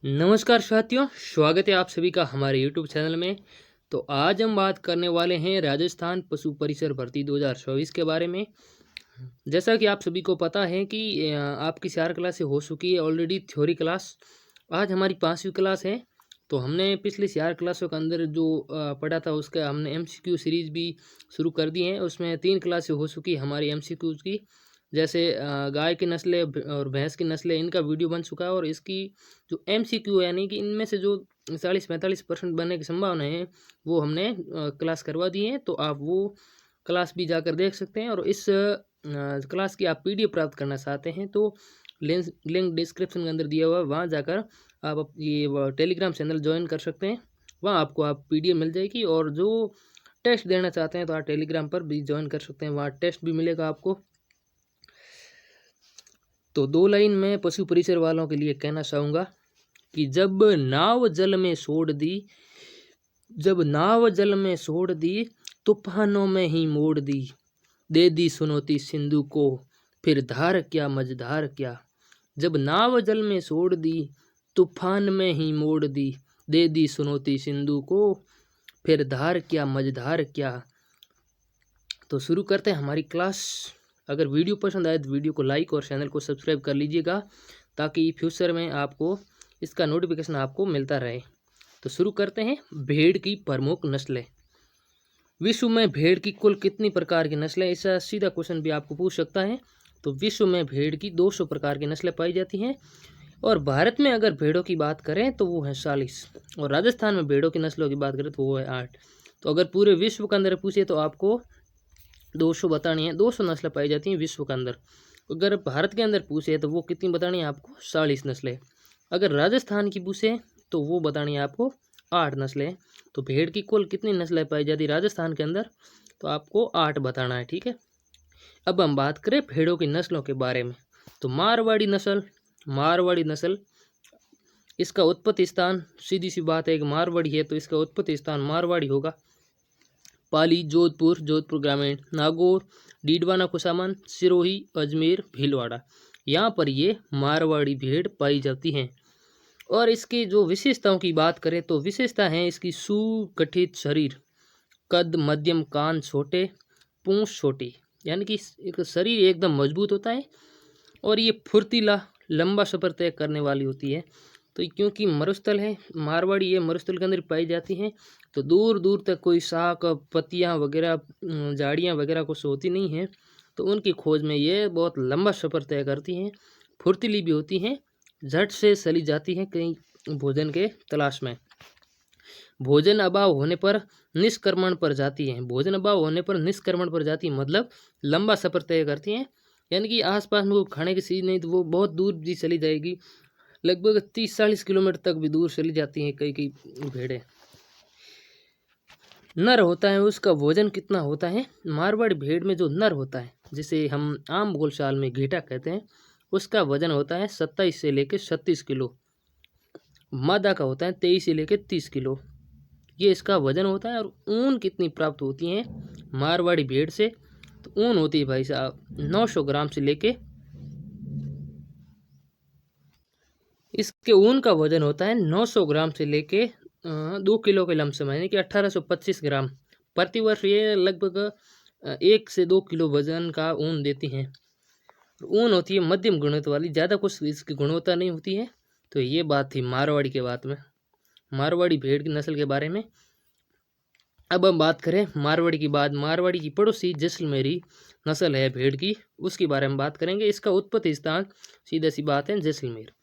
नमस्कार साथियों, स्वागत है आप सभी का हमारे YouTube चैनल में। तो आज हम बात करने वाले हैं राजस्थान पशु परिसर भर्ती 2024 के बारे में। जैसा कि आप सभी को पता है कि आपकी 4 क्लासें हो चुकी है ऑलरेडी थ्योरी क्लास। आज हमारी 5वीं क्लास है। तो हमने पिछली 4 क्लासों के अंदर जो पढ़ा था उसका हमने MCQ सीरीज़ भी शुरू कर दी है। उसमें 3 क्लासें हो चुकी हमारी MCQs की। जैसे गाय की नस्लें और भैंस की नस्लें, इनका वीडियो बन चुका है। और इसकी जो MCQ यानी कि इनमें से जो 40-45% बनने की संभावना है वो हमने क्लास करवा दी है। तो आप वो क्लास भी जाकर देख सकते हैं। और इस क्लास की आप PDF प्राप्त करना चाहते हैं तो लिंक डिस्क्रिप्शन के अंदर दिया हुआ है, वहाँ जाकर आप ये टेलीग्राम चैनल ज्वाइन कर सकते हैं। वहाँ आपको आप PDF मिल जाएगी। और जो टेस्ट देना चाहते हैं तो आप टेलीग्राम पर भी ज्वाइन कर सकते हैं, वहाँ टेस्ट भी मिलेगा आपको। तो 2 लाइन में पशु परिसर वालों के लिए कहना चाहूँगा कि जब नाव जल में छोड़ दी तूफानों में ही मोड़ दी, दे दी सुनौती सिंधु को, फिर धार क्या मझधार क्या। जब नाव जल में छोड़ दी तूफान में ही मोड़ दी, दे दी सुनौती सिंधु को, फिर धार क्या मझधार क्या। तो शुरू करते हैं हमारी क्लास। अगर वीडियो पसंद आए तो वीडियो को लाइक और चैनल को सब्सक्राइब कर लीजिएगा, ताकि फ्यूचर में आपको इसका नोटिफिकेशन आपको मिलता रहे। तो शुरू करते हैं। भेड़ की प्रमुख नस्लें। विश्व में भेड़ की कुल कितनी प्रकार की नस्लें, ऐसा सीधा क्वेश्चन भी आपको पूछ सकता है। तो विश्व में भेड़ की 200 प्रकार की नस्लें पाई जाती हैं। और भारत में अगर भेड़ों की बात करें तो वो है 40। और राजस्थान में भेड़ों की नस्लों की बात करें तो वो है 8। तो अगर पूरे विश्व के अंदर पूछे तो आपको 200 बतानी है। 200 नस्लें पाई जाती हैं विश्व के अंदर। अगर भारत के अंदर पूछे तो वो कितनी बतानी है आपको, 40 नस्लें। अगर राजस्थान की पूछे तो वो बतानी है आपको 8 नस्लें। तो भेड़ की कुल कितनी नस्लें पाई जाती राजस्थान के अंदर, तो आपको 8 बताना है, ठीक है। अब हम बात करें भेड़ों की नस्लों के बारे में। तो मारवाड़ी नस्ल, इसका उत्पत्ति स्थान, सीधी सी बात है कि मारवाड़ी है तो इसका उत्पत्ति स्थान मारवाड़ी होगा। पाली, जोधपुर ग्रामीण, नागौर, डीडवाना कुसामन, सिरोही, अजमेर, भीलवाड़ा, यहाँ पर ये मारवाड़ी भेड़ पाई जाती हैं। और इसकी जो विशेषताओं की बात करें तो विशेषता है इसकी सुगठित शरीर, कद मध्यम, कान छोटे, पूंछ छोटी, यानी कि एक शरीर एकदम मजबूत होता है। और ये फुर्तीला, लंबा सफर तय करने वाली होती है। तो क्योंकि मरुस्थल है मारवाड़ी, ये मरुस्थल के अंदर पाई जाती हैं, तो दूर दूर तक कोई शाख, पत्तियां वगैरह, झाड़ियां वगैरह कुछ होती नहीं हैं। तो उनकी खोज में ये बहुत लंबा सफ़र तय करती हैं। फुर्तीली भी होती हैं, झट से चली जाती हैं कहीं भोजन के तलाश में। भोजन अभाव होने पर निष्क्रमण पर जाती हैं। भोजन अभाव होने पर निष्क्रमण पर जाती हैं, मतलब लंबा सफ़र तय करती हैं। यानी कि आसपास में वो खाने की चीज़ नहीं तो वो बहुत दूर भी चली जाएगी, लगभग 30-40 किलोमीटर तक भी दूर चली जाती हैं कई भेड़ें। नर होता है उसका वजन कितना होता है। मारवाड़ी भेड़ में जो नर होता है, जिसे हम आम बोलचाल में घेटा कहते हैं, उसका वजन होता है 27 से लेकर 36 किलो। मादा का होता है 23 से लेकर 30 किलो, ये इसका वजन होता है। और ऊन कितनी प्राप्त होती है मारवाड़ी भेड़ से, तो ऊन होती है भाई साहब 900 ग्राम से लेके, इसके ऊन का वजन होता है 900 ग्राम से लेके 2 किलो के लमसम, यानी कि 1825 ग्राम प्रति वर्ष। ये लगभग 1 से 2 किलो वजन का ऊन देती हैं। ऊन होती है मध्यम गुणवत्ता वाली, ज़्यादा कुछ इसकी गुणवत्ता नहीं होती है। तो ये बात थी मारवाड़ी के बात में, मारवाड़ी भेड़ की नस्ल के बारे में। अब हम बात करें मारवाड़ी की बात, मारवाड़ी की पड़ोसी जैसलमेरी नस्ल है भेड़ की, उसके बारे में बात करेंगे। इसका उत्पत्ति स्थान सीधा सी बात है जैसलमेर।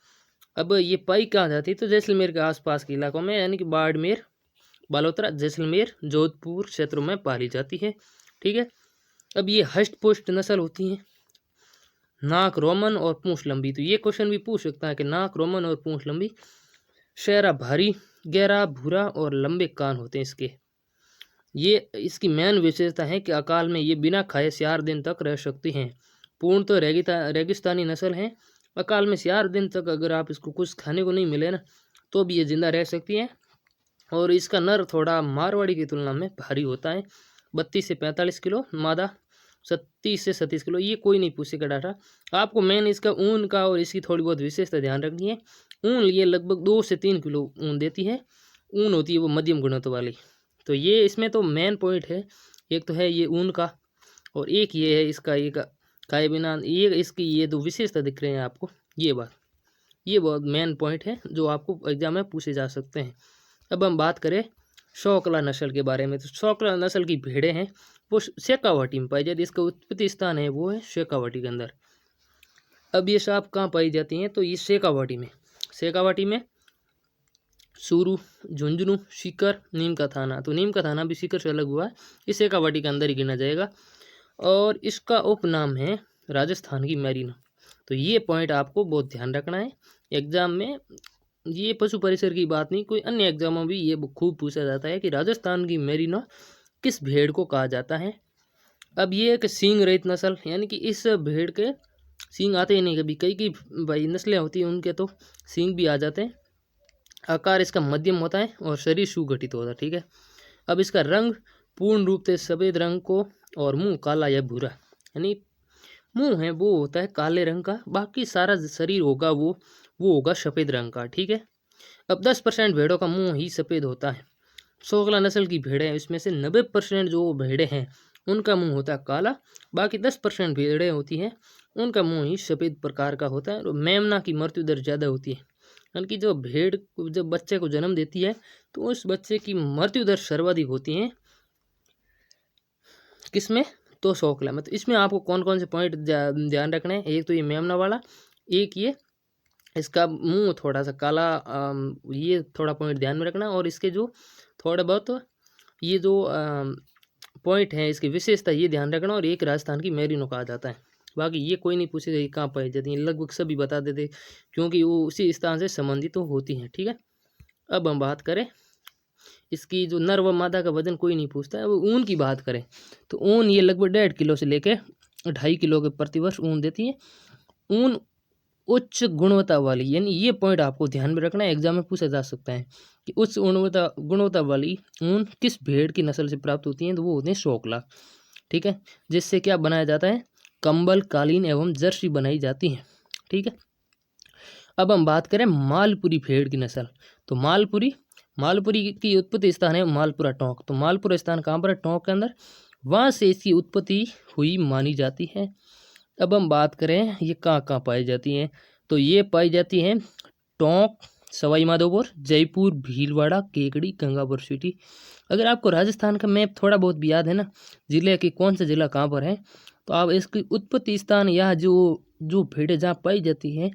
अब ये पाई कहाँ जाती है, तो जैसलमेर के आसपास के इलाकों में, यानी कि बाड़मेर, बालोतरा, जैसलमेर, जोधपुर क्षेत्रों में पाली जाती है, ठीक है। अब ये हष्ट पुष्ट नस्ल होती हैं, नाक रोमन और पूंछ लंबी। तो ये क्वेश्चन भी पूछ सकता है कि नाक रोमन और पूंछ लंबी। चेहरा भारी, गहरा, भूरा और लंबे कान होते हैं इसके। ये इसकी मेन विशेषता है कि अकाल में ये बिना खाए 4 दिन तक रह सकती हैं। पूर्ण तो रेगिस्तानी नस्ल है। अकाल में 4 दिन तक अगर आप इसको कुछ खाने को नहीं मिले ना, तो भी ये जिंदा रह सकती है। और इसका नर थोड़ा मारवाड़ी की तुलना में भारी होता है, 32 से 45 किलो, मादा 37 से 37 किलो। ये कोई नहीं पूछेगा डाटा आपको, मेन इसका ऊन का और इसकी थोड़ी बहुत विशेषता ध्यान रखनी है। ऊन ये लगभग 2 से 3 किलो ऊन देती है। ऊन होती है वो मध्यम गुणवत्ता वाली। तो ये इसमें तो मेन पॉइंट है, एक तो है ये ऊन का, और एक ये है इसका ये खाए बिना ये इसकी ये दो विशेषता दिख रहे हैं आपको। ये बहुत मेन पॉइंट है जो आपको एग्जाम में पूछे जा सकते हैं। अब हम बात करें शौकला नस्ल के बारे में, तो शौकला नस्ल की भेड़ें हैं वो शेखावाटी में पाई जाती है। इसका उत्पत्ति स्थान है वो है शेखावाटी के अंदर। अब ये सांप कहाँ पाई जाती हैं, तो ये शेखावाटी में सूरू, झुंझुनू, सीकर, नीम का थाना। तो नीम का थाना भी सीकर से अलग हुआ है, ये शेखावाटी के अंदर ही गिना जाएगा। और इसका उपनाम है राजस्थान की मैरिनो। तो ये पॉइंट आपको बहुत ध्यान रखना है एग्जाम में। ये पशु परिसर की बात नहीं, कोई अन्य एग्जामों में भी ये खूब पूछा जाता है कि राजस्थान की मैरिनो किस भेड़ को कहा जाता है। अब ये एक सींग रहित नस्ल, यानी कि इस भेड़ के सींग आते ही नहीं कभी। कई भाई नस्लें होती हैं उनके तो सींग भी आ जाते हैं। आकार इसका मध्यम होता है और शरीर सुगठित होता है, ठीक है। अब इसका रंग पूर्ण रूप से सफ़ेद रंग को, और मुंह काला या भूरा, यानी मुंह है वो होता है काले रंग का, बाकी सारा शरीर होगा वो होगा सफ़ेद रंग का, ठीक है। अब 10% भेड़ों का मुंह ही सफ़ेद होता है। शौकला नस्ल की भेड़ें, इसमें से 90% जो भेड़ें हैं उनका मुंह होता है काला, बाकी 10% भेड़ें होती हैं उनका मुंह ही सफ़ेद प्रकार का होता है। और मेमना की मृत्यु दर ज़्यादा होती है, यानी कि जो भेड़ जब बच्चे को जन्म देती है तो उस बच्चे की मृत्यु दर सर्वाधिक होती है किसमें, तो शौकला में। तो इसमें आपको कौन कौन से पॉइंट ध्यान रखने हैं, एक तो ये मेमना वाला, एक ये इसका मुंह थोड़ा सा काला, ये थोड़ा पॉइंट ध्यान में रखना। और इसके जो थोड़ा बहुत ये जो पॉइंट है इसकी विशेषता ये ध्यान रखना। और एक राजस्थान की मैरिनो कहा जाता है, बाकी ये कोई नहीं पूछेगा ये कहाँ पाई जाती है, लगभग सभी बता देते क्योंकि वो उसी स्थान से संबंधित तो होती हैं, ठीक है। अब हम बात करें इसकी जो नर व मादा का वजन कोई नहीं पूछता है। अब ऊन की बात करें तो ऊन ये लगभग 1.5 किलो से लेकर 2.5 किलो के प्रतिवर्ष ऊन देती है। ऊन उच्च गुणवत्ता वाली, यानी ये पॉइंट आपको ध्यान में रखना है, एग्जाम में पूछा जा सकता है कि उच्च गुणवत्ता वाली ऊन किस भेड़ की नस्ल से प्राप्त होती है, तो वो होते हैं शौकला, ठीक है। जिससे क्या बनाया जाता है, कंबल, कालीन एवं जर्सी बनाई जाती है, ठीक है। अब हम बात करें मालपुरी भेड़ की नस्ल, तो मालपुरी की उत्पत्ति स्थान है मालपुरा टोंक। तो मालपुरा स्थान कहाँ पर है, टोंक के अंदर, वहाँ से इसकी उत्पत्ति हुई मानी जाती है। अब हम बात करें ये कहाँ कहाँ पाई जाती हैं, तो ये पाई जाती हैं टोंक, सवाई माधोपुर, जयपुर, भीलवाड़ा, केकड़ी, गंगापुर सिटी। अगर आपको राजस्थान का मैप थोड़ा बहुत भी याद है ना, जिले की कौन सा जिला कहाँ पर है, तो आप इसकी उत्पत्ति स्थान या जो भेड़ें जहाँ पाई जाती हैं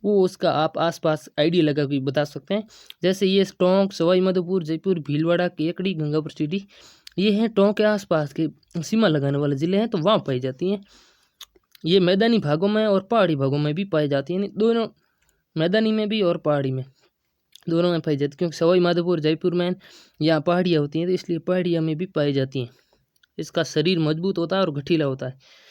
वो उसका आप आसपास आइडिया लगा के बता सकते हैं। जैसे ये टोंक, सवाई माधोपुर, जयपुर, भीलवाड़ा, केकड़ी, गंगापुर सिटी, ये हैं टोंक के आसपास के सीमा लगाने वाले ज़िले हैं, तो वहाँ पाई जाती हैं। ये मैदानी भागों में और पहाड़ी भागों में भी पाई जाती हैं, दोनों, मैदानी में भी और पहाड़ी में, दोनों में पाई जाती है। क्योंकि सवाई माधोपुर, जयपुर में यहाँ पहाड़ियाँ होती हैं, तो इसलिए पहाड़ियाँ में भी पाई जाती हैं। इसका शरीर मजबूत होता है और गठीला होता है।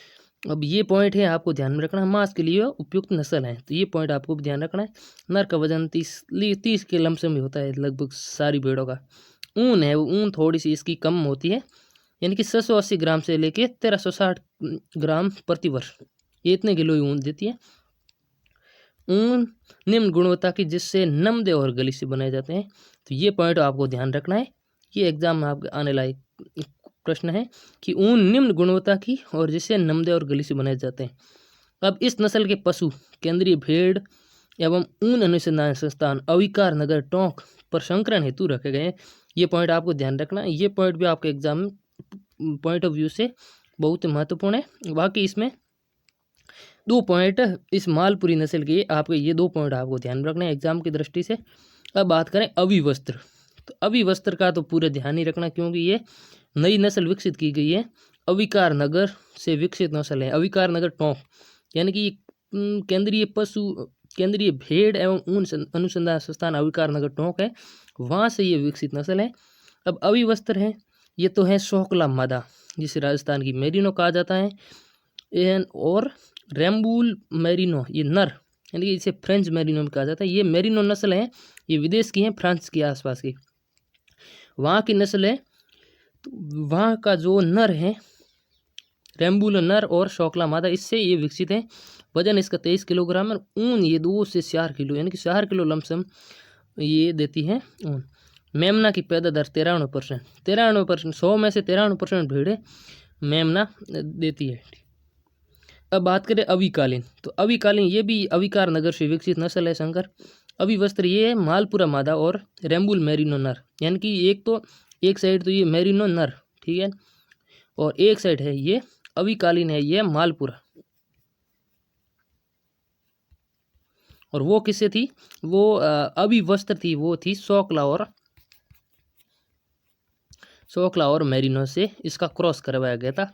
अब ये पॉइंट है आपको ध्यान में रखना, मांस के लिए उपयुक्त नस्ल है, तो ये पॉइंट आपको भी ध्यान रखना है। नर का वजन 30 के लमसम में होता है लगभग सारी भेड़ों का। ऊन है वो ऊन थोड़ी सी इसकी कम होती है, यानी कि 680 ग्राम से लेके 1360 ग्राम प्रति वर्ष, ये इतने किलो ऊन देती है। ऊन निम्न गुणवत्ता की, जिससे नमदे और गली से बनाए जाते हैं, तो ये पॉइंट आपको ध्यान रखना है। ये एग्जाम में आपके आने लायक प्रश्न है कि ऊन निम्न गुणवत्ता की और जिससे नमदे और गली से बनाए जाते हैं। अब इस नस्ल के पशु केंद्रीय भेड़ एवं ऊन अनुसंधान संस्थान अविकार नगर टोंक पर संकरण हेतु रखे गए हैं। ये पॉइंट आपको ध्यान रखना है, ये पॉइंट भी आपके एग्जाम में पॉइंट ऑफ व्यू से बहुत महत्वपूर्ण है। बाकी इसमें 2 पॉइंट इस मालपुरी नस्ल के आपके, ये 2 पॉइंट आपको ध्यान रखना है एग्जाम की दृष्टि से। अब बात करें अविवस्त्र, तो अविवस्त्र का तो पूरा ध्यान ही रखना, क्योंकि ये नई नस्ल विकसित की गई है, अविकार नगर से विकसित नस्ल है। अविकार नगर टोंक, यानी कि केंद्रीय भेड़ एवं ऊन अनुसंधान संस्थान अविकार नगर टोंक है, वहाँ से ये विकसित नस्ल है। अब अविवस्त्र है, ये तो है शौकला मादा, जिसे राजस्थान की मैरिनो कहा जाता है। और रेम्बूल मैरिनो ये नर, यानी कि इसे फ्रेंच मैरिनो भी कहा जाता है। ये मैरिनो नस्ल है, ये विदेश की है, फ्रांस के आसपास की, वहाँ की नस्ल है। तो वहाँ का जो नर है रेम्बूल नर और शौकला मादा, इससे ये विकसित है। वजन इसका 23 किलोग्राम है। ऊन ये 2 से 4 किलो यानी कि 4 किलो लमसम ये देती है ऊन। मेमना की पैदा दर 93%। 93%, 100 में से 93% भेड़ें मेमना देती है। अब बात करें अविकालीन, तो अविकालीन ये भी अविकार नगर से विकसित नस्ल है संकर। अविवस्त्र ये है मालपुरा मादा और रेम्बुल मेरिनो नर, यानी कि एक साइड तो ये मेरिनो नर, ठीक है, और एक साइड है ये अविकालीन है, ये मालपुरा। और वो किससे थी, वो अविवस्त्र थी, वो थी सोकला और मेरिनो से इसका क्रॉस करवाया गया था,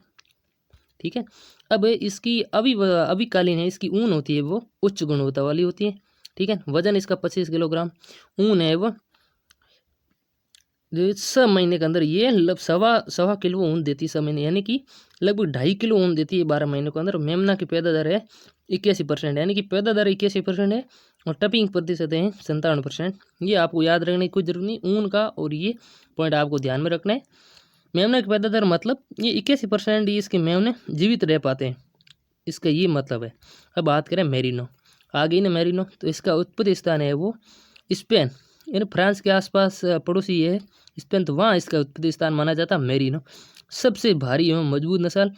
ठीक है। अब इसकी अविकालीन है, इसकी ऊन होती है वो उच्च गुणवत्ता वाली होती है, ठीक है। वजन इसका 25 किलोग्राम। ऊन है वो 6 महीने के अंदर ये सवा किलो ऊन देती है 6 महीने, यानी कि लगभग 2.5 किलो ऊन देती है 12 महीनों के अंदर। मेमना की पैदा दर है 81%, यानी कि पैदा दर 81% है और टपिंग प्रतिशत है 57%। ये आपको याद रखने की कोई जरूरत नहीं, ऊन का, और ये पॉइंट आपको ध्यान में रखना है। मेमना की पैदा दर मतलब ये 81% इसके मेमने जीवित रह पाते हैं, इसका ये मतलब है। अब बात करें मेरिनो, आ गई ना मेरिनो, तो इसका उत्पत्ति स्थान है वो स्पेन, यानी फ्रांस के आसपास पड़ोसी है स्पेन, तो वहाँ इसका उत्पत्ति स्थान माना जाता है मेरिनो। सबसे भारी एवं मजबूत नस्ल,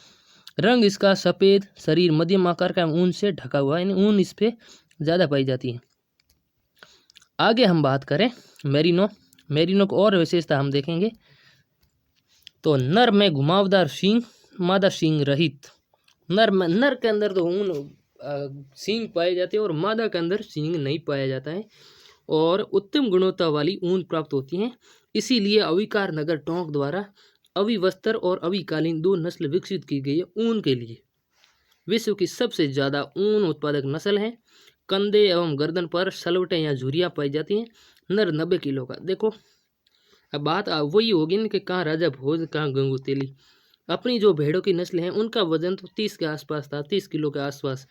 रंग इसका सफ़ेद, शरीर मध्यम आकार का, ऊन से ढका हुआ, यानी ऊन इस पर ज़्यादा पाई जाती है। आगे हम बात करें मेरिनो को और विशेषता हम देखेंगे, तो नर में घुमावदार सींग, मादा सींग रहित। नर के अंदर तो ऊन सींग पाए जाते हैं और मादा के अंदर सींग नहीं पाया जाता है, और उत्तम गुणवत्ता वाली ऊन प्राप्त होती हैं। इसीलिए अविकार नगर टोंक द्वारा अविवस्त्र और अविकालीन 2 नस्ल विकसित की गई है ऊन के लिए। विश्व की सबसे ज़्यादा ऊन उत्पादक नस्ल है। कंधे एवं गर्दन पर सलवटें या झुर्रियाँ पाई जाती हैं। नर 90 किलो का। देखो अब बात वही होगी ना कि कहाँ राजा भोज, कहाँ गंगू तेली। अपनी जो भेड़ों की नस्ल हैं उनका वजन तो 30 के आसपास था, 30 किलो के आसपास,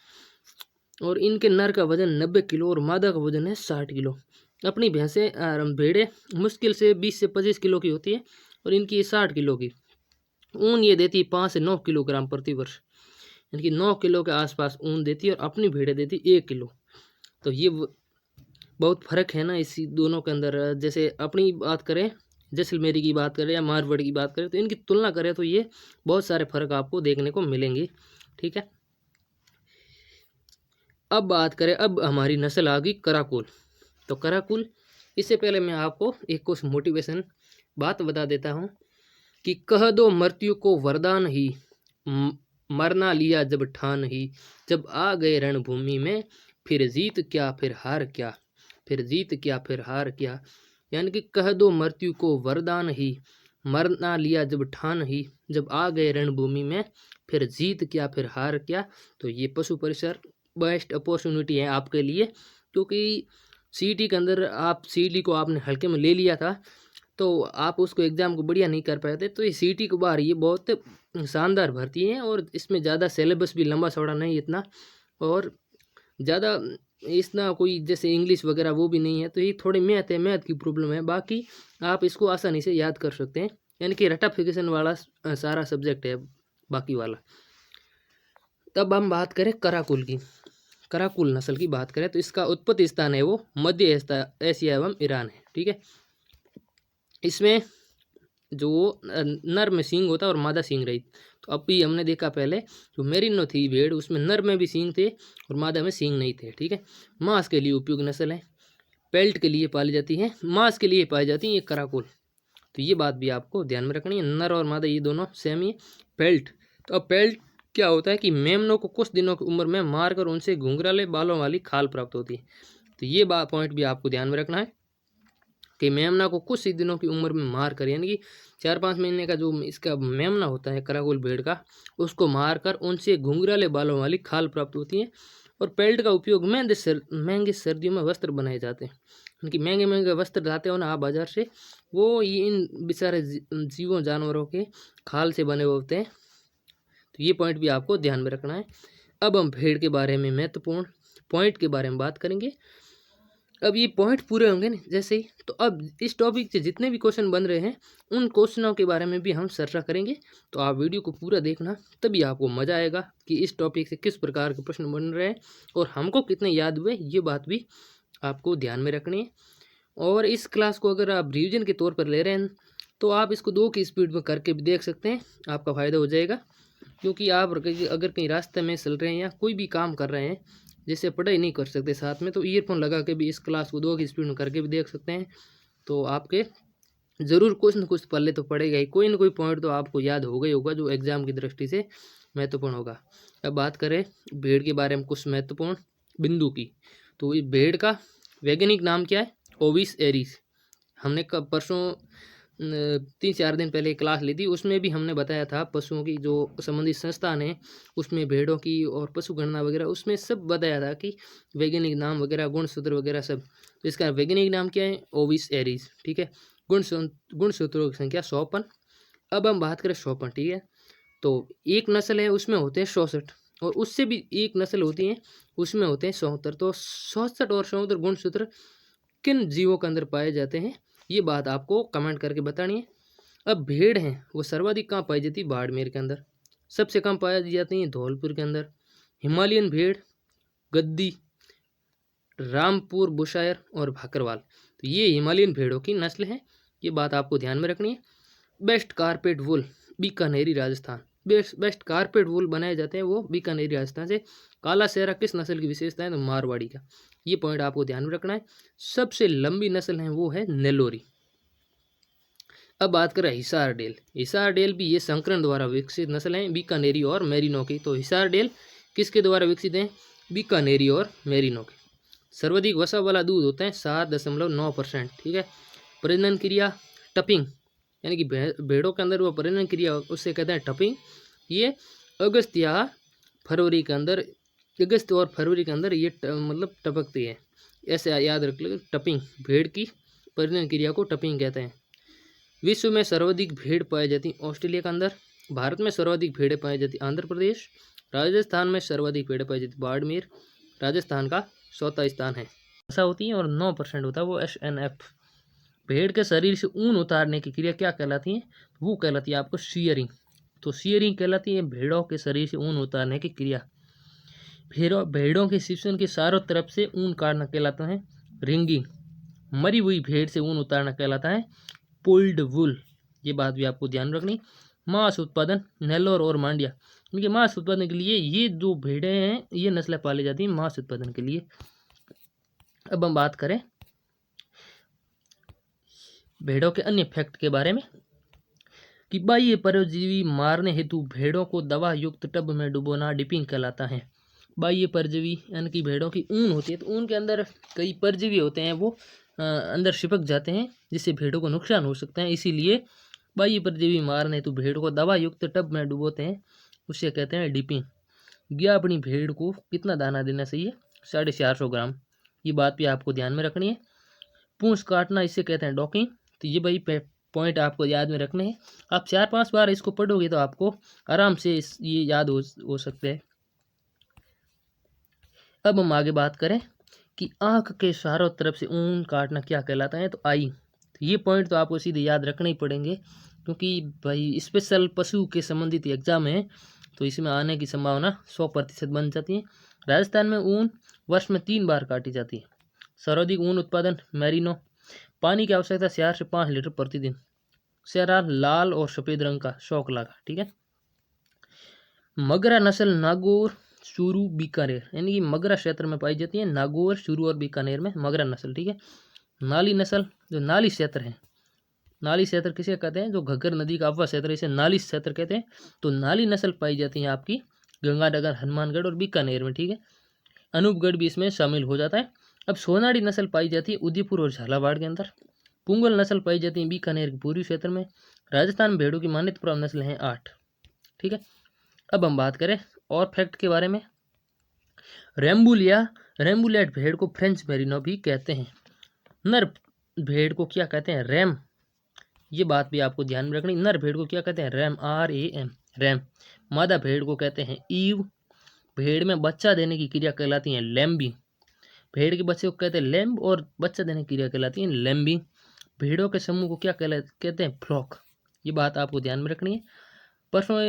और इनके नर का वजन 90 किलो और मादा का वजन है 60 किलो। अपनी भेड़ें मुश्किल से 20 से 25 किलो की होती है और इनकी 60 किलो की। ऊन ये देती 5 से 9 किलोग्राम प्रति वर्ष, यानी कि 9 किलो के आसपास ऊन देती है, और अपनी भेड़ें देती 1 किलो। तो ये बहुत फर्क है ना इसी दोनों के अंदर। जैसे अपनी बात करें, जैसलमेरी की बात करें या मारवाड़ की बात करें, तो इनकी तुलना करें तो ये बहुत सारे फर्क आपको देखने को मिलेंगे, ठीक है। अब बात करें, अब हमारी नस्ल आ गई कराकुल। तो कराकुल, इससे पहले मैं आपको एक कुछ मोटिवेशन बात बता देता हूँ कि कह दो मृत्यु को वरदान ही, मरना लिया जब ठान ही, जब आ गए रणभूमि में, फिर जीत क्या फिर हार क्या, फिर जीत क्या फिर हार क्या। यानी कि कह दो मृत्यु को वरदान ही, मरना लिया जब ठान ही, जब आ गए रणभूमि में, फिर जीत क्या फिर हार क्या। तो ये पशु परिसर बेस्ट अपॉर्चुनिटी है आपके लिए, क्योंकि सीटी के अंदर आप सीटी को आपने हल्के में ले लिया था तो आप उसको एग्ज़ाम को बढ़िया नहीं कर पाए थे। तो ये सीटी के बाहर ये बहुत शानदार भर्ती है, और इसमें ज़्यादा सिलेबस भी लंबा चौड़ा नहीं इतना, और ज़्यादा इतना कोई जैसे इंग्लिश वगैरह वो भी नहीं है। तो ये थोड़ी मैथ है, मैथ की प्रॉब्लम है, बाकी आप इसको आसानी से याद कर सकते हैं। यानी कि रटाफिकेशन वाला सारा सब्जेक्ट है बाकी वाला। तब हम बात करें कराकुल की, कराकुल नस्ल की बात करें तो इसका उत्पत्ति स्थान है वो मध्य एशिया एवं ईरान है, ठीक है। इसमें जो नर में सींग होता है और मादा सींग रही। तो अभी हमने देखा पहले जो मेरिनो थी भेड़, उसमें नर में भी सींग थे और मादा में सींग नहीं थे, ठीक है। मांस के लिए उपयुक्त नस्ल है, पेल्ट के लिए पाली जाती है, मांस के लिए पाई जाती है ये कराकुल। तो ये बात भी आपको ध्यान में रखनी है, नर और मादा ये दोनों सेम ही। पेल्ट, तो अब पेल्ट क्या होता है कि मेमनों को कुछ दिनों की उम्र में मारकर उनसे घुंघराले बालों वाली खाल प्राप्त होती है। तो ये पॉइंट भी आपको ध्यान में रखना है कि मेमना को कुछ ही दिनों की उम्र में मार कर, यानी कि 4-5 महीने का जो इसका मेमना होता है कराकुल भेड़ का, उसको मारकर उनसे घुंघराले बालों वाली खाल प्राप्त होती है। और पेल्ट का उपयोग महंगे सर्दियों में वस्त्र बनाए जाते हैं, उनकी महंगे महंगे वस्त्र लाते हो ना आप बाजार से, वो ये इन बेचारे जीवों जानवरों के खाल से बने हुए होते हैं। तो ये पॉइंट भी आपको ध्यान में रखना है। अब हम भेड़ के बारे में महत्वपूर्ण पॉइंट के बारे में बात करेंगे। अब ये पॉइंट पूरे होंगे ना जैसे ही, तो अब इस टॉपिक से जितने भी क्वेश्चन बन रहे हैं उन क्वेश्चनों के बारे में भी हम चर्चा करेंगे। तो आप वीडियो को पूरा देखना, तभी आपको मज़ा आएगा कि इस टॉपिक से किस प्रकार के प्रश्न बन रहे हैं और हमको कितने याद हुए, ये बात भी आपको ध्यान में रखनी है। और इस क्लास को अगर आप रिविजन के तौर पर ले रहे हैं तो आप इसको 2 की स्पीड में करके भी देख सकते हैं, आपका फ़ायदा हो जाएगा। क्योंकि आप अगर कहीं रास्ते में चल रहे हैं या कोई भी काम कर रहे हैं जिससे पढ़ाई नहीं कर सकते साथ में, तो ईयरफोन लगा के भी इस क्लास को 2 की स्पीड में करके भी देख सकते हैं। तो आपके ज़रूर कुछ न कुछ पल्ले तो पड़ेगा ही, कोई ना कोई पॉइंट तो आपको याद होगा ही होगा जो एग्ज़ाम की दृष्टि से महत्वपूर्ण होगा। अब बात करें भेड़ के बारे में कुछ महत्वपूर्ण बिंदु की, तो ये भेड़ का वैज्ञानिक नाम क्या है? ओविस एरिस। हमने कब परसों 3-4 दिन पहले क्लास ली थी, उसमें भी हमने बताया था पशुओं की जो संबंधित संस्थान है उसमें भेड़ों की और पशु गणना वगैरह उसमें सब बताया था कि वैज्ञानिक नाम वगैरह गुणसूत्र वगैरह सब। तो इसका वैज्ञानिक नाम क्या है? ओविस एरिस, ठीक है। गुणसूत्रों की संख्या 54। अब हम बात करें 54, ठीक है। तो एक नस्ल है उसमें होते हैं 64 और उससे भी एक नस्ल होती है उसमें होते हैं 74। तो 67 और 74 गुणसूत्र किन जीवों के अंदर पाए जाते हैं, ये बात आपको कमेंट करके बतानी है। अब भेड़ हैं वो सर्वाधिक कहाँ पाई जाती है? बाड़मेर के अंदर। सबसे कम पाई जाती हैं धौलपुर के अंदर। हिमालयन भेड़ गद्दी, रामपुर बुशायर और भाकरवाल, तो ये हिमालयन भेड़ों की नस्ल है, ये बात आपको ध्यान में रखनी है। बेस्ट कारपेट वुल बीकानेरी राजस्थान। बेस्ट कारपेट वुल बनाए जाते हैं वो बीकानेरी राजस्थान से। काला सेहरा किस नस्ल की विशेषता है? तो मारवाड़ी का। ये पॉइंट आपको ध्यान में रखना है। सबसे लंबी नस्ल है वो है नेलोरी। अब बात करें हिसार डेल। हिसार डेल भी ये संकरण द्वारा विकसित नस्ल हैं बीकानेरी और मेरिनो की। तो हिसार डेल किसके द्वारा विकसित हैं? बीकानेरी और मेरिनो के। सर्वाधिक वसा वाला दूध होता है 7.9%, ठीक है। प्रजनन क्रिया टपिंग, यानी कि भेड़ों के अंदर वो प्रजनन क्रिया उससे कहते हैं टपिंग। ये अगस्त या फरवरी के अंदर, अगस्त और फरवरी के अंदर ये मतलब टपकती है, ऐसे याद रख लो। टपिंग, भेड़ की प्रजनन क्रिया को टपिंग कहते हैं। विश्व में सर्वाधिक भेड़ पाई जाती ऑस्ट्रेलिया के अंदर। भारत में सर्वाधिक भेड़ें पाई जाती आंध्र प्रदेश। राजस्थान में सर्वाधिक भेड़ें पाई जाती बाड़मेर, राजस्थान का 4था स्थान है। ऐसा होती है और 9% होता है वो SNF। भेड़ के शरीर से ऊन उतारने की क्रिया क्या कहलाती है? वो कहलाती है आपको शियरिंग। तो शियरिंग कहलाती है भेड़ों के शरीर से ऊन उतारने की क्रिया। भेड़ों के शिश्न के चारों तरफ से ऊन काटना कहलाता है रिंगिंग। मरी हुई भेड़ से ऊन उतारना कहलाता है पुल्ड वुल। ये बात भी आपको ध्यान रखनी। मांस उत्पादन नेल्लोर और मांड्या, इनके मांस उत्पादन के लिए ये जो भेड़ें हैं ये नस्लें पाली जाती हैं मांस उत्पादन के लिए। अब हम बात करें भेड़ों के अन्य फैक्ट के बारे में कि बाह्य परजीवी मारने हेतु भेड़ों को दवा युक्त टब में डुबोना डिपिंग कहलाता है। बाह्य परजीवी यानी कि भेड़ों की ऊन होती है तो ऊन के अंदर कई परजीवी होते हैं वो अंदर चिपक जाते हैं जिससे भेड़ों को नुकसान हो सकता है, इसीलिए बाह्य परजीवी मारने हेतु भेड़ को दवा युक्त टब में डुबोते हैं, उसे कहते हैं डिपिंग। गया अपनी भेड़ को कितना दाना देना चाहिए? 450 ग्राम। ये बात भी आपको ध्यान में रखनी है। पूंछ काटना इसे कहते हैं डॉकिंग। तो ये भाई पॉइंट आपको याद में रखने हैं। आप 4-5 बार इसको पढ़ोगे तो आपको आराम से ये याद हो सकते हैं। अब हम आगे बात करें कि आंख के चारों तरफ से ऊन काटना क्या कहलाता है? तो आई। तो ये पॉइंट तो आपको सीधे याद रखने ही पड़ेंगे क्योंकि भाई स्पेशल पशु के संबंधित एग्जाम है तो इसमें आने की संभावना 100% बन जाती है। राजस्थान में ऊन वर्ष में 3 बार काटी जाती है। सर्वाधिक ऊन उत्पादन मेरिनो। पानी की आवश्यकता 4 से 5 लीटर प्रतिदिन। शेरा लाल और सफ़ेद रंग का शौक लगा, ठीक है। मगरा नस्ल नागौर, चूरू, बीकानेर, यानी कि मगरा क्षेत्र में पाई जाती है। नागौर, चूरू और बीकानेर में मगरा नस्ल, ठीक है। नाली नस्ल, जो नाली क्षेत्र है, नाली क्षेत्र किसे कहते हैं? जो घग्गर नदी का अफवा क्षेत्र इसे नाली क्षेत्र कहते हैं। तो नाली नस्ल पाई जाती है आपकी गंगानगर, हनुमानगढ़ और बीकानेर में, ठीक है। अनूपगढ़ भी इसमें शामिल हो जाता है। अब सोनाड़ी नस्ल पाई जाती है उदयपुर और झालावाड़ के अंदर। पुंगल नस्ल पाई जाती है बीकानेर के पूर्वी क्षेत्र में। राजस्थान भेड़ों की मान्यता प्राप्त नस्ल हैं 8, ठीक है। अब हम बात करें और फैक्ट के बारे में। रेम्बुलेट भेड़ को फ्रेंच मेरिनो भी कहते हैं। नर भेड़ को क्या कहते हैं? रैम। ये बात भी आपको ध्यान में रखनी। नर भेड़ को क्या कहते हैं? RAM, RAM, RAM. मादा भेड़ को कहते हैं ईव। भेड़ में बच्चा देने की क्रिया कहलाती है लैम्बिंग। भेड़ के बच्चे को कहते हैं लैम्ब और बच्चा देने की क्रिया कहलाती है लैम्बिंग। भेड़ों के समूह को क्या कहते हैं फ्लॉक। ये बात आपको ध्यान में रखनी है। परसों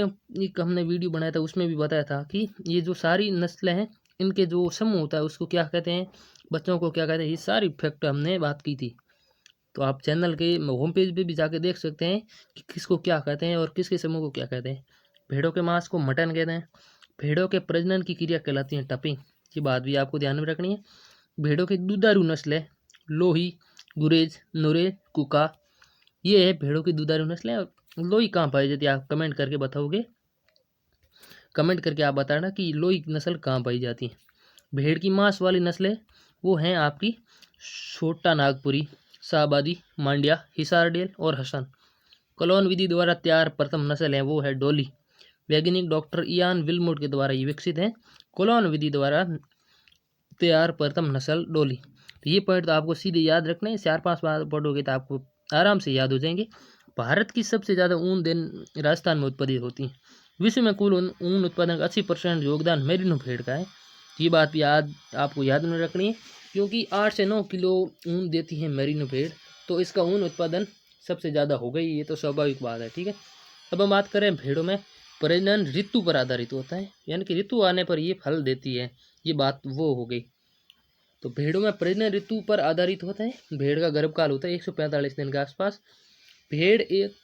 एक हमने वीडियो बनाया था, उसमें भी बताया था कि ये जो सारी नस्लें हैं इनके जो समूह होता है उसको क्या कहते हैं, बच्चों को क्या कहते हैं, ये सारी फैक्ट हमने बात की थी। तो आप चैनल के होम पेज पे भी जाके देख सकते हैं कि किसको क्या कहते हैं और किसके समूह को क्या कहते हैं। भेड़ों के मांस को मटन कहते हैं। भेड़ों के प्रजनन की क्रिया कहलाती है टपिंग। ये बात भी आपको ध्यान में रखनी है। भेड़ों की दुधारू नस्लें लोही, गुरेज, नुरेज, कुका, ये है भेड़ों की दुधारू नस्लें। लोही कहाँ पाई जाती है आप कमेंट करके बताओगे, कमेंट करके आप बताना कि लोही नस्ल कहाँ पाई जाती है। भेड़ की मांस वाली नस्लें वो हैं आपकी छोटा नागपुरी, शाहबादी, मांड्या, हिसारडेल और हसन। कलोन विधि द्वारा तैयार प्रथम नस्ल है वो है डोली। वैज्ञानिक डॉक्टर इयान विलमोट के द्वारा ये विकसित है। कोलोन विधि द्वारा तैयार प्रथम नस्ल डोली। तो ये पॉइंट तो आपको सीधे याद रखना है, 4-5 बार पढ़ोगे तो आपको आराम से याद हो जाएंगे। भारत की सबसे ज़्यादा ऊन राजस्थान में उत्पादित होती है। विश्व में कुल ऊन उत्पादन का 80% योगदान मेरिनो भेड़ का है। ये बात भी आपको याद में रखनी है, क्योंकि 8 से 9 किलो ऊन देती है मेरिनो भेड़, तो इसका ऊन उत्पादन सबसे ज़्यादा हो गई, ये तो स्वाभाविक बात है। ठीक है, अब हम बात करें भेड़ों में प्रजनन ऋतु पर आधारित होता है, यानी कि ऋतु आने पर ये फल देती है, ये बात वो हो गई। तो भेड़ों में प्रजनन ऋतु पर आधारित होता है। भेड़ का गर्भकाल होता है 145 दिन के आसपास। भेड़ एक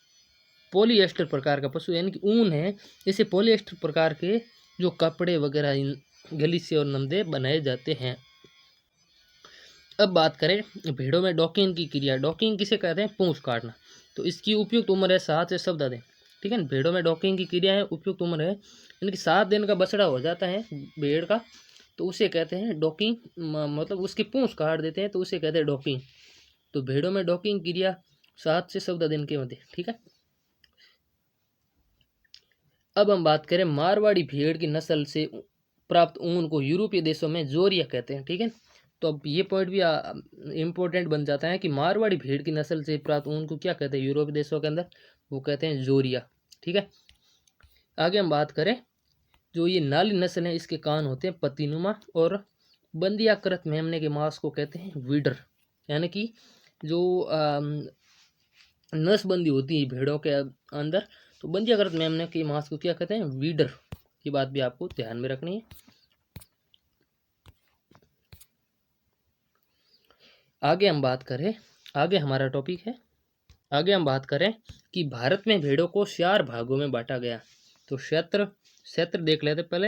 पॉलिएस्टर प्रकार का पशु, यानी कि ऊन है, इसे पॉलिएस्टर प्रकार के जो कपड़े वगैरह गलीचे और नमदे बनाए जाते हैं। अब बात करें भेड़ों में डॉकिंग की क्रिया। डॉकिंग किसे कहते हैं, पूंछ काटना। तो इसकी उपयुक्त उम्र है 7 से 14 दिन। ठीक है, भेड़ों में डॉकिंग की क्रिया है, उपयुक्त उम्र है, यानी कि 7 दिन का बछड़ा हो जाता है भेड़ का, तो उसे कहते हैं डॉकिंग, मतलब उसकी पूंछ काट देते हैं तो उसे कहते हैं डॉकिंग। तो भेड़ों में डॉकिंग क्रिया 7 से 14 दिन के मध्य। ठीक है, अब हम बात करें मारवाड़ी भेड़ की नस्ल से प्राप्त ऊन को यूरोपीय देशों में जोरिया कहते हैं। ठीक है, तो अब ये पॉइंट भी इम्पोर्टेंट बन जाता है कि मारवाड़ी भेड़ की नस्ल से प्राप्त ऊन को क्या कहते हैं यूरोपीय देशों के अंदर, वो कहते हैं जोरिया। ठीक है, आगे हम बात करें जो ये नाली नस्ल है, इसके कान होते हैं पतिनुमा, और बंदियाकृत मेमने के मांस को कहते हैं वीडर, यानी कि जो नसबंदी होती है भेड़ों के अंदर, तो बंदियाकृत मेमने के मांस को क्या कहते हैं वीडर। की बात भी आपको ध्यान में रखनी है। आगे हम बात करें, आगे हमारा टॉपिक है, आगे हम बात करें कि भारत में भेड़ों को 4 भागों में बांटा गया। तो क्षेत्र क्षेत्र देख लेते पहले।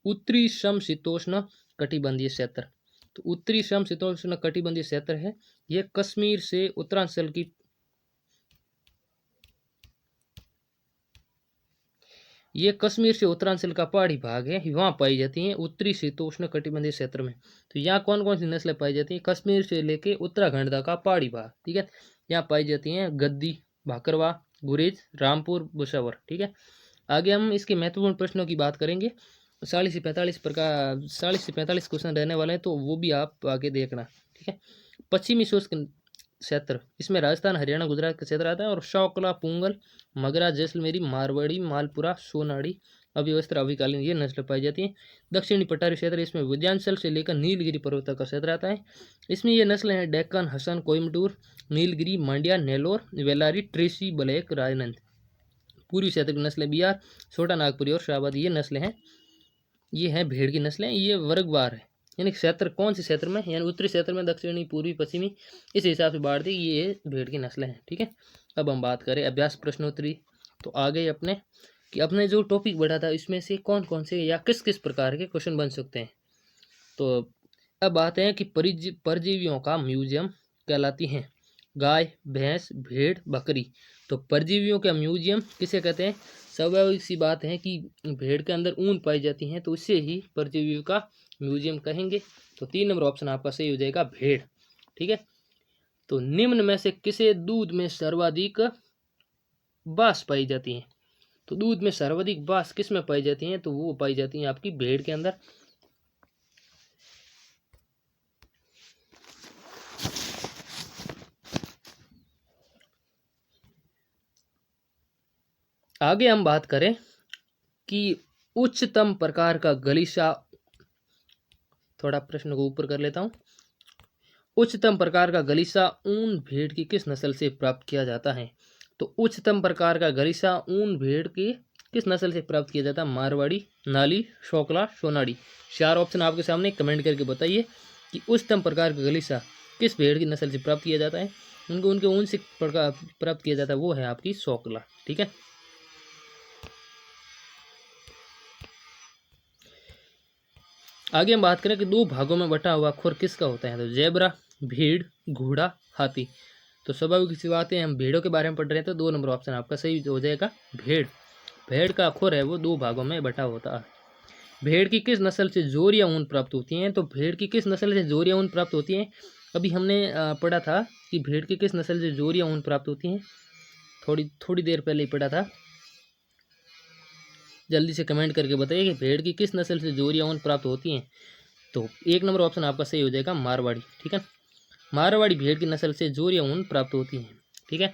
उत्तरी समशीतोष्ण कटिबंधीय क्षेत्र। तो उत्तरी समशीतोष्ण कटिबंधीय क्षेत्र है, यह कश्मीर से उत्तरांचल की, ये कश्मीर से उत्तरांचल का पहाड़ी भाग है, वहाँ पाई जाती हैं उत्तरी शीतोष्ण कटिबंधीय क्षेत्र में। तो यहाँ कौन कौन सी नस्लें पाई जाती हैं, कश्मीर से लेके उत्तराखंड तक का पहाड़ी भाग। ठीक है, यहाँ पाई जाती हैं गद्दी, भाकरवा, गुरेज, रामपुर, बुसावर। ठीक है, आगे हम इसके महत्वपूर्ण प्रश्नों की बात करेंगे। 40 से 45 क्वेश्चन रहने वाले हैं, तो वो भी आप आगे देखना। ठीक है, पश्चिमी शुष्क क्षेत्र, इसमें राजस्थान, हरियाणा, गुजरात का क्षेत्र आता है, और शौकला, पुंगल, मगरा, जैसलमेरी, मारवाड़ी, मालपुरा, सोनाड़ी, अव्यवस्था, अविकालीन, ये नस्ल पाई जाती है। दक्षिणी पठारी क्षेत्र, इसमें विंध्याचल से लेकर नीलगिरी पर्वत का क्षेत्र आता है, इसमें ये नस्लें हैं डेक्कन, हसन, कोयमटूर, नीलगिरी, मांड्या, नेलोर, वेलारी, ट्रेसी, ब्लैक, रायनंद। पूर्वी क्षेत्र की नस्लें बिहार, छोटा नागपुरी और शाहबादी, ये नस्लें हैं, ये हैं भेड़ की नस्लें। ये वर्गवार है, यानी क्षेत्र कौन से क्षेत्र में, यानी उत्तरी क्षेत्र में, दक्षिणी, पूर्वी, पश्चिमी, इस हिसाब से बांट दी, ये भेड़ की नस्लें हैं। ठीक है, अब हम बात करें अभ्यास प्रश्नोत्तरी। तो आगे अपने कि अपने जो टॉपिक बढ़ा था इसमें से कौन कौन से या किस किस प्रकार के क्वेश्चन बन सकते हैं। तो अब आते हैं कि परजीवियों का म्यूजियम कहलाती हैं गाय, भैंस, भेड़, बकरी। तो परजीवियों का म्यूजियम किसे कहते हैं, स्वाभाविक सी बात है कि भेड़ के अंदर ऊन पाई जाती हैं, तो इससे ही परजीवियों का म्यूजियम कहेंगे। तो 3 नंबर ऑप्शन आपका सही हो जाएगा भेड़। ठीक है, तो निम्न में से किसे दूध में सर्वाधिक बांस पाई जाती है। तो दूध में सर्वाधिक बांस किस में पाई जाती है, तो वो पाई जाती है आपकी भेड़ के अंदर। आगे हम बात करें कि उच्चतम प्रकार का गलीचा, थोड़ा प्रश्न को ऊपर कर लेता हूं। उच्चतम प्रकार का गलीचा ऊन भेड़ की किस नस्ल से प्राप्त किया जाता है? तो उच्चतम प्रकार का गलीचा ऊन भेड़ की किस नस्ल से प्राप्त किया जाता है? मारवाड़ी, नाली, शोकला, सोनाड़ी। 4 ऑप्शन आपके सामने, कमेंट करके बताइए कि उच्चतम प्रकार का गलीचा किस भेड़ की नस्ल से प्राप्त किया जाता है? उनको उनके ऊन से प्राप्त किया जाता है, वो है आपकी शोकला। ठीक है, आगे हम बात करें कि 2 भागों में बटा हुआ खुर किसका होता है? तो जेबरा, भीड़, घोड़ा, हाथी। तो स्वाभाविक सी बात है, हम भेड़ों के बारे में पढ़ रहे हैं, तो 2 नंबर ऑप्शन आपका सही हो जाएगा, भेड़। भेड़ का खुर है वो 2 भागों में बटा होता है। भेड़ की किस नस्ल से जोर या ऊन प्राप्त होती है? तो भेड़ की किस नस्ल से जोर या ऊन प्राप्त होती है? अभी हमने पढ़ा था कि भेड़ की किस नस्ल से जोर या ऊन प्राप्त होती है, थोड़ी देर पहले ही पढ़ा था। जल्दी से कमेंट करके बताइए कि भेड़ की किस नस्ल से जोर या ऊन प्राप्त होती है। तो 1 नंबर ऑप्शन आपका सही हो जाएगा, मारवाड़ी। ठीक है, मारवाड़ी भेड़ की नस्ल से जोर या ऊन प्राप्त होती है। ठीक है,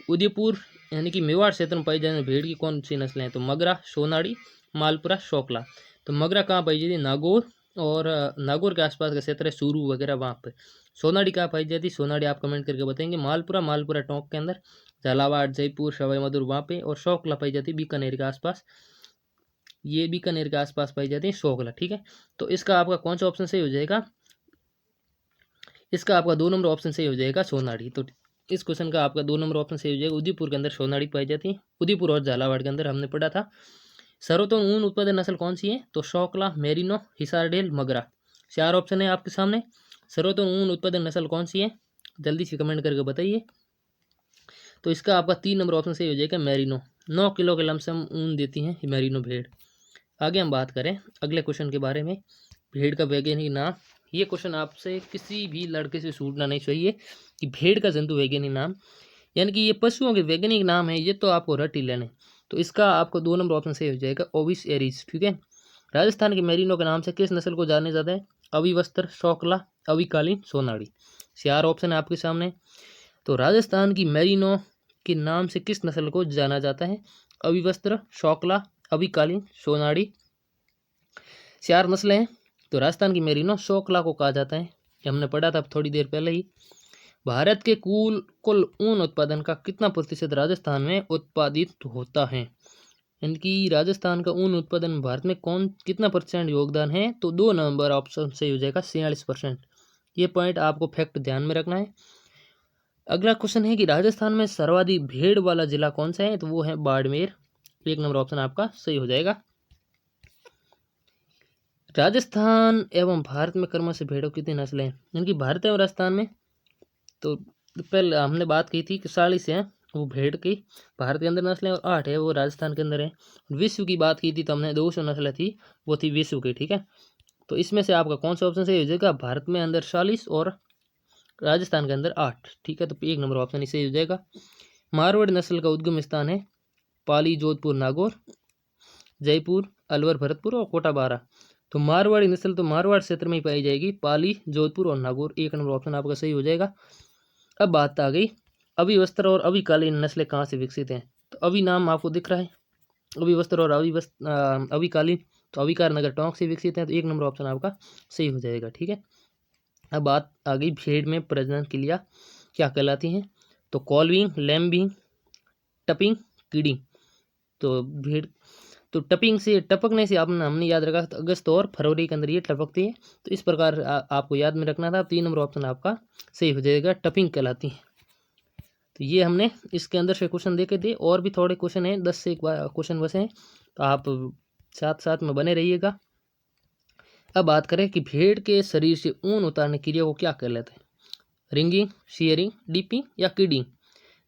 उदयपुर यानी कि मेवाड़ क्षेत्र में पाई जाने वाली भेड़ की कौन सी नस्लें हैं? तो मगरा, सोनाड़ी, मालपुरा, शोकला। तो मगरा कहाँ पाई जाती है? नागौर, और नागौर के आसपास का क्षेत्र है, सूरू वगैरह वहाँ पर। सोनाड़ी कहाँ पाई जाती है? सोनाड़ी आप कमेंट करके बताएंगे। मालपुरा टोंक के अंदर, झालावाड़, जयपुर, सवाई माधोपुर वहाँ पे, और शोकला पाई जाती है बीकानेर के आसपास। ये बीकानेर के आसपास पाई जाती है शोकला। ठीक है, तो इसका आपका कौन सा ऑप्शन सही हो जाएगा? इसका आपका 2 नंबर ऑप्शन सही हो जाएगा, सोनाड़ी। तो इस क्वेश्चन का आपका 2 नंबर ऑप्शन सही हो जाएगा, उदयपुर के अंदर सोनाड़ी पाई जाती है। उदयपुर और झालावाड़ के अंदर हमने पढ़ा था। सर्वोत्तम ऊन उत्पादन नस्ल कौन सी है? तो शोकला, मेरिनो, हिसारडेल, मगरा। 4 ऑप्शन है आपके सामने। सर्वोत्तम ऊन उत्पादन नस्ल कौन सी है? जल्दी से कमेंट करके बताइए। तो इसका आपका 3 नंबर ऑप्शन सही हो जाएगा, मेरिनो। 9 किलो के लमसम ऊन देती है मेरिनो भेड़। आगे हम बात करें अगले क्वेश्चन के बारे में, भेड़ का वैज्ञानिक नाम। ये क्वेश्चन आपसे किसी भी लड़के से छूटना नहीं चाहिए कि भेड़ का जंतु वैज्ञानिक नाम, यानी कि ये पशुओं के वैज्ञानिक नाम है, ये तो आपको रट ही लेने। तो इसका आपको 2 नंबर ऑप्शन सही हो जाएगा, ओविस एरीज। ठीक है, राजस्थान के मेरिनो के नाम से किस नस्ल को जाने जाता है? अविवस्त्र, शोकला, अविकालीन, सोनाड़ी। 4 ऑप्शन है आपके सामने। तो राजस्थान की मेरिनो के नाम से किस नस्ल को जाना जाता है? अविवस्त्र, शोकला, अविकालीन, सोनाड़ी। 4 नस्लें हैं। तो राजस्थान की मेरिनो शोकला को कहा जाता है, ये हमने पढ़ा था थोड़ी देर पहले ही। भारत के कुल ऊन उत्पादन का कितना प्रतिशत राजस्थान में उत्पादित होता है? यानी कि राजस्थान का ऊन उत्पादन भारत में कितना परसेंट योगदान है? तो 2 नंबर ऑप्शन सही हो जाएगा, 46%। ये पॉइंट आपको फैक्ट ध्यान में रखना है। अगला क्वेश्चन है कि राजस्थान में सर्वाधिक भेड़ वाला जिला कौन सा है? तो वो है बाड़मेर। 1 नंबर ऑप्शन आपका सही हो जाएगा। राजस्थान एवं भारत में क्रमशः भेड़ों की कितनी नस्लें हैं? यानी कि भारत एवं राजस्थान में, तो पहले हमने बात की थी कि 40 है वो भेड़ की भारत के अंदर नस्लें, और 8 है वो राजस्थान के अंदर है। विश्व की बात की थी तो हमने 200 नस्लें थी, वो थी विश्व की। ठीक है, तो इसमें से आपका कौन सा ऑप्शन सही हो जाएगा? भारत में अंदर 40 और राजस्थान के अंदर 8। ठीक है, तो 1 नंबर ऑप्शन ही सही हो जाएगा। मारवाड़ी नस्ल का उद्गम स्थान है पाली, जोधपुर, नागौर, जयपुर, अलवर, भरतपुर और कोटा बारा। तो मारवाड़ी नस्ल तो मारवाड़ क्षेत्र में ही पाई जाएगी, पाली, जोधपुर और नागौर। 1 नंबर ऑप्शन आपका सही हो जाएगा। अब बात आ गई अविवस्त्र और अविकालीन नस्लें कहाँ से विकसित हैं? तो अवि नाम आपको दिख रहा है, अविवस्त्र और अविकालीन, तो अविकार नगर टोंक से विकसित है, तो 1 नंबर ऑप्शन आपका सही हो जाएगा। ठीक है, अब बात आ गई भेड़ में प्रजनन क्रिया क्या कहलाती हैं? तो कॉल्विंग, लैम्बिंग, टपिंग, कीडिंग। तो भेड़ तो टपकने से आपने हमने याद रखा तो अगस्त और फरवरी के अंदर ये टपकती है, तो इस प्रकार आपको याद में रखना था। 3 नंबर ऑप्शन आपका सही हो जाएगा, टपिंग कहलाती है। तो ये हमने इसके अंदर से क्वेश्चन देखे थे, और भी थोड़े क्वेश्चन हैं, 10 से एक क्वेश्चन बचे हैं, तो आप साथ साथ में बने रहिएगा। अब बात करें कि भेड़ के शरीर से ऊन उतारने की क्रिया को क्या कहलाता है? रिंगिंग, शेयरिंग, डीपिंग या किडिंग।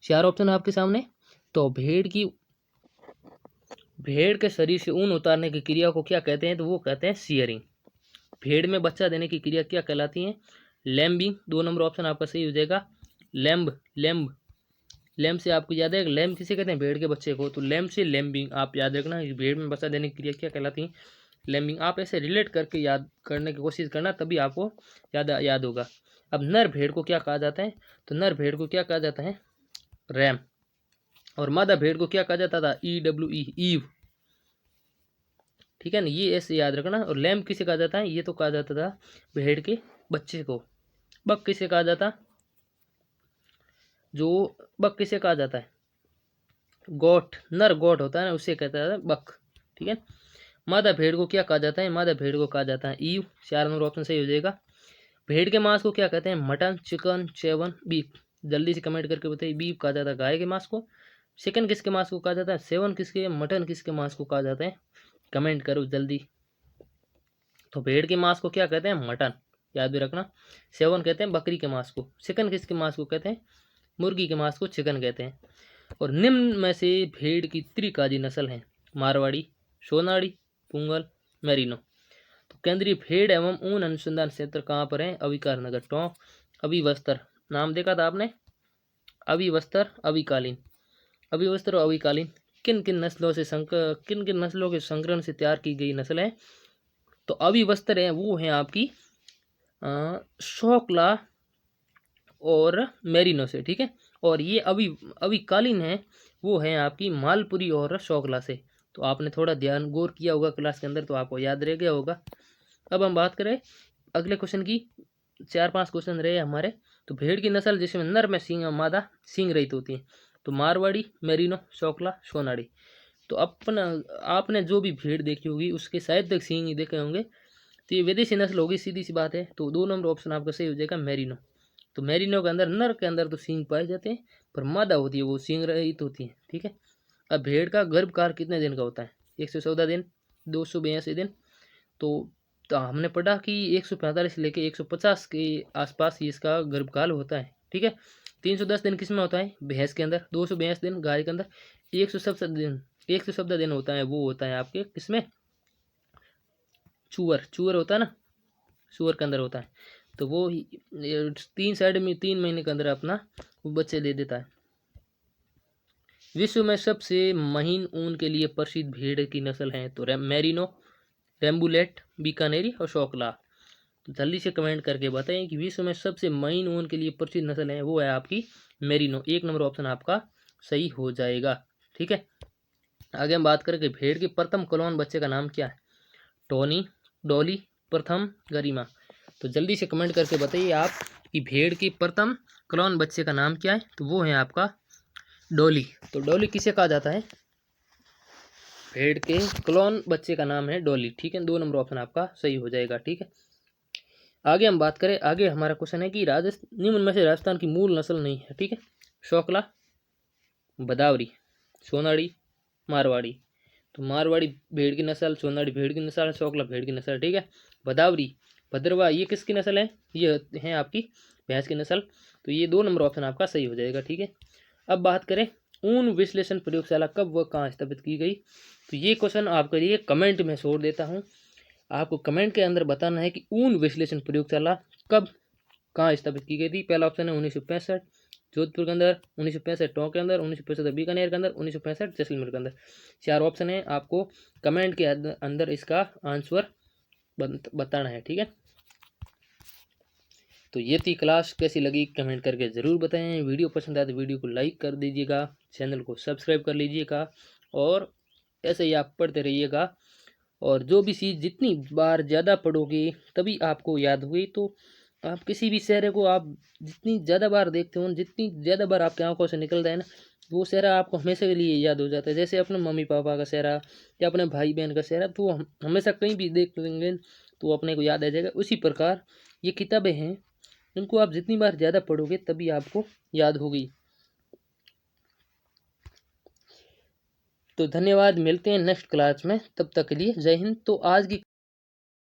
4 ऑप्शन आपके सामने। तो भेड़ के शरीर से ऊन उतारने की क्रिया को क्या कहते हैं? तो वो कहते हैं शेयरिंग। भेड़ में बच्चा देने की क्रिया क्या कहलाती है? लैम्बिंग। 2 नंबर ऑप्शन आपका सही हो जाएगा, लैम्ब। लैम्ब से आपको याद है, लैम्ब किसे कहते हैं? भेड़ के बच्चे को। तो लैम्ब से लैम्बिंग आप याद रखना, भेड़ में बच्चा देने की क्रिया क्या कहलाती है? लैम्बिंग। आप ऐसे रिलेट करके याद करने की कोशिश करना, तभी आपको याद होगा। अब नर भेड़ को क्या कहा जाता है? तो नर भेड़ को क्या कहा जाता है? रैम। और मादा भेड़ को क्या कहा जाता था? EWE, ईव। ठीक है ना, ये ऐसे याद रखना। और लैम्ब किसे कहा जाता है? ये तो कहा जाता था भेड़ के बच्चे को। बक किसे कहा जाता, जो बक किसे कहा जाता है, गोट, नर गोट होता है ना, उसे कहता है बक, ठीक है। मादा भेड़ को क्या कहा जाता है, मादा भेड़ को कहा जाता है ईव, 4 नंबर ऑप्शन सही हो जाएगा। भेड़ के मांस को क्या कहते हैं, मटन, चिकन, चेवन, बीफ। जल्दी से कमेंट करके बताइए, बीफ कहा जाता है गाय के मांस को, चिकन किसके मांस को कहा जाता है, सेवन किसके, मटन किसके मांस को कहा जाता है, कमेंट करो जल्दी। तो भेड़ के मांस को क्या कहते हैं, मटन, याद भी रखना। सेवन कहते हैं बकरी के मांस को, चिकन किसके मांस को कहते हैं, मुर्गी के मांस को चिकन कहते हैं। और निम्न में से भेड़ की त्रिकाजी नस्ल है, मारवाड़ी, सोनाड़ी, पुंगल, मेरिनो। तो केंद्रीय भेड़ एवं ऊन अनुसंधान क्षेत्र कहाँ पर है, अविकार नगर, टोंक, अभिवस्त्र, नाम देखा था आपने, अभिवस्त्र, अविकालीन, अभिवस्त्र और अविकालीन किन किन नस्लों से किन किन नस्लों के संकरण से तैयार की गई नस्ल है। तो अभिवस्त्र है वो है आपकी शोकला और मेरिनो से, ठीक है। और ये अविकालीन है वो है आपकी मालपुरी और शोकला से। तो आपने थोड़ा ध्यान गौर किया होगा क्लास के अंदर, तो आपको याद रह गया होगा। अब हम बात करें अगले क्वेश्चन की, 4-5 क्वेश्चन रहे हमारे। तो भेड़ की नस्ल जिसमें नर में सींग और मादा सींग रहित होती है, तो मारवाड़ी, मेरिनो, शोकला, सोनाड़ी। तो अपना आपने जो भी भेड़ देखी होगी उसके शायद तक सींग ही देखे होंगे, तो ये विदेशी नस्ल होगी, सीधी सी बात है। तो 2 नंबर ऑप्शन आपका सही हो जाएगा, मेरिनो। तो मेरिनो के अंदर, नर के अंदर तो सींग पाए जाते हैं, पर मादा होती है वो सींग रहित होती है, ठीक है। अब भेड़ का गर्भकाल कितने दिन का होता है, 114 दिन, 282 दिन। तो हमने पढ़ा कि 145 से लेके 150 के आसपास ही इसका गर्भकाल होता है, ठीक है। 310 दिन किस में होता है, भैंस के अंदर, 282 दिन गाय के अंदर, 117 दिन होता है वो होता है आपके किसमें, चूअर होता है ना, सुअर के अंदर होता है। तो वो 3 महीने के अंदर अपना वो बच्चे दे देता है। विश्व में सबसे महीन ऊन के लिए प्रसिद्ध भेड़ की नस्ल है, तो मेरिनो, रेम्बुलेट, बीकानेरी और शोकला। तो जल्दी से कमेंट करके बताएं कि विश्व में सबसे महीन ऊन के लिए प्रसिद्ध नस्ल है, वो है आपकी मेरिनो। 1 नंबर ऑप्शन आपका सही हो जाएगा, ठीक है। आगे हम बात करेंगे भेड़ के प्रथम क्लोन बच्चे का नाम क्या है, टोनी, डॉली, प्रथम, गरिमा। तो जल्दी से कमेंट करके बताइए आप कि भेड़ की प्रथम क्लोन बच्चे का नाम क्या है, तो वो है आपका डॉली। तो डॉली किसे कहा जाता है, भेड़ के क्लोन बच्चे का नाम है डॉली, ठीक है। 2 नंबर ऑप्शन आपका सही हो जाएगा, ठीक है। आगे हम बात करें, आगे हमारा क्वेश्चन है कि राजस्थान, निम्न में से राजस्थान की मूल नस्ल नहीं है, ठीक है। शोकला, बदावरी, सोनाड़ी, मारवाड़ी। तो मारवाड़ी भेड़ की नस्ल, सोनाड़ी भेड़ की नस्ल, शोकला भेड़ की नस्ल, ठीक है। बदावरी, भद्रवा, ये किसकी नस्ल है, ये है आपकी भैंस की नस्ल। तो ये 2 नंबर ऑप्शन आपका सही हो जाएगा, ठीक है। अब बात करें ऊन विश्लेषण प्रयोगशाला कब व कहाँ स्थापित की गई, तो ये क्वेश्चन आपके लिए कमेंट में छोड़ देता हूँ। आपको कमेंट के अंदर बताना है कि ऊन विश्लेषण प्रयोगशाला कब कहाँ स्थापित की गई थी। पहला ऑप्शन है 1965 जोधपुर के अंदर, 1965 टोंक के अंदर, 1965 बीकानेर के अंदर, 1965 जैसलमेर के अंदर। 4 ऑप्शन है, आपको कमेंट के अंदर इसका आंसर बताना है, ठीक है। तो ये थी क्लास, कैसी लगी कमेंट करके ज़रूर बताएं। वीडियो पसंद आए तो वीडियो को लाइक कर दीजिएगा, चैनल को सब्सक्राइब कर लीजिएगा, और ऐसे ही आप पढ़ते रहिएगा। और जो भी चीज़ जितनी बार ज़्यादा पढ़ोगे तभी आपको याद हुई। तो आप किसी भी चेहरे को आप जितनी ज़्यादा बार देखते हो, जितनी ज़्यादा बार आपकी आंखों से निकलता है ना, वो चेहरा आपको हमेशा के लिए याद हो जाता है। जैसे अपने मम्मी पापा का चेहरा या अपने भाई बहन का चेहरा, तो हम हमेशा कहीं भी देख लेंगे तो अपने को याद आ जाएगा। उसी प्रकार ये किताबें हैं, इनको आप जितनी बार ज़्यादा पढ़ोगे तभी आपको याद होगी। तो धन्यवाद, मिलते हैं नेक्स्ट क्लास में, तब तक के लिए जय हिंद। तो आज की